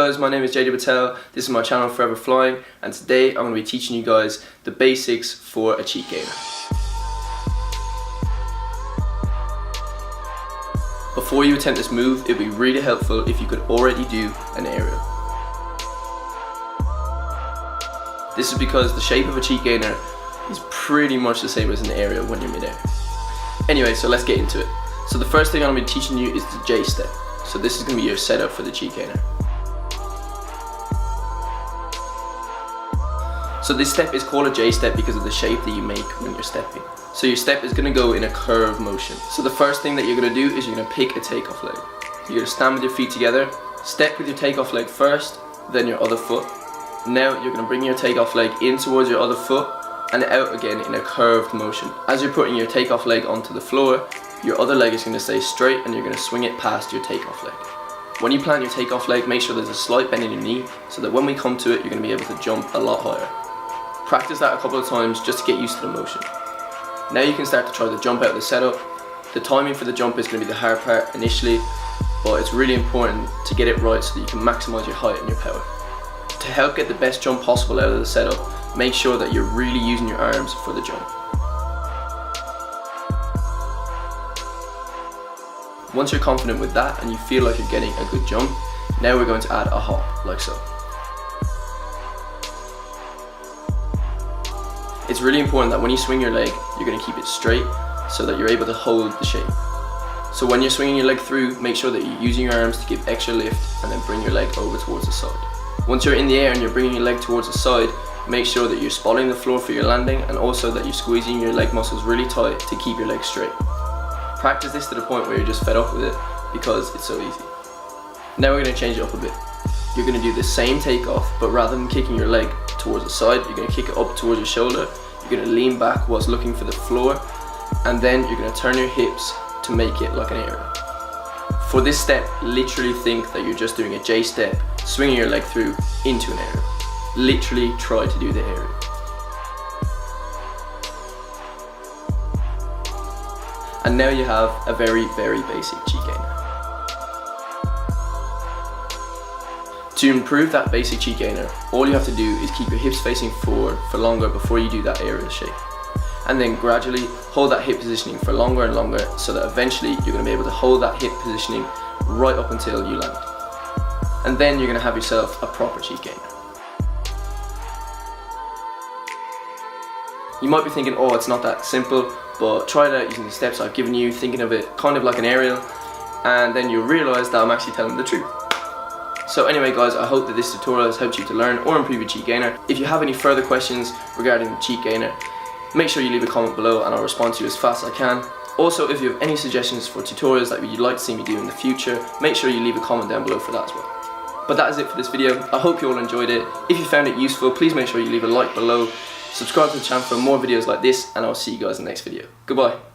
guys, my name is JD Patel, this is my channel Forever Flying, and today I'm going to be teaching you guys the basics for a cheek gainer. Before you attempt this move, it would be really helpful if you could already do an aerial. This is because the shape of a cheek gainer is pretty much the same as an aerial when you're mid-air. Anyway, so let's get into it. So the first thing I'm going to be teaching you is the J step. So this is going to be your setup for the cheek gainer. So this step is called a J step because of the shape that you make when you're stepping. So your step is going to go in a curved motion. So the first thing that you're going to do is you're going to pick a takeoff leg. You're going to stand with your feet together, step with your takeoff leg first, then your other foot. Now you're going to bring your takeoff leg in towards your other foot and out again in a curved motion. As you're putting your takeoff leg onto the floor, your other leg is going to stay straight and you're going to swing it past your takeoff leg. When you plant your takeoff leg, make sure there's a slight bend in your knee so that when we come to it, you're going to be able to jump a lot higher. Practice that a couple of times just to get used to the motion. Now you can start to try to jump out of the setup. The timing for the jump is going to be the hard part initially, but it's really important to get it right so that you can maximize your height and your power. To help get the best jump possible out of the setup, make sure that you're really using your arms for the jump. Once you're confident with that and you feel like you're getting a good jump, now we're going to add a hop, like so. It's really important that when you swing your leg, you're going to keep it straight so that you're able to hold the shape. So when you're swinging your leg through, make sure that you're using your arms to give extra lift and then bring your leg over towards the side. Once you're in the air and you're bringing your leg towards the side, make sure that you're spotting the floor for your landing and also that you're squeezing your leg muscles really tight to keep your leg straight. Practice this to the point where you're just fed up with it because it's so easy. Now we're going to change it up a bit. You're going to do the same takeoff, but rather than kicking your leg towards the side, you're going to kick it up towards your shoulder. You're going to lean back whilst looking for the floor, and then you're going to turn your hips to make it like an aerial. For this step, literally think that you're just doing a J step, swinging your leg through into an aerial. Literally try to do the aerial. And now you have a very, very basic cheek gainer. To improve that basic cheek gainer, all you have to do is keep your hips facing forward for longer before you do that aerial shape. And then gradually hold that hip positioning for longer and longer so that eventually you're going to be able to hold that hip positioning right up until you land. And then you're going to have yourself a proper cheek gainer. You might be thinking, oh, it's not that simple, but try it out using the steps I've given you, thinking of it kind of like an aerial, and then you'll realise that I'm actually telling the truth. So anyway guys, I hope that this tutorial has helped you to learn or improve your cheek gainer. If you have any further questions regarding the cheek gainer, make sure you leave a comment below and I'll respond to you as fast as I can. Also, if you have any suggestions for tutorials that you'd like to see me do in the future, make sure you leave a comment down below for that as well. But that is it for this video. I hope you all enjoyed it. If you found it useful, please make sure you leave a like below, subscribe to the channel for more videos like this, and I'll see you guys in the next video. Goodbye.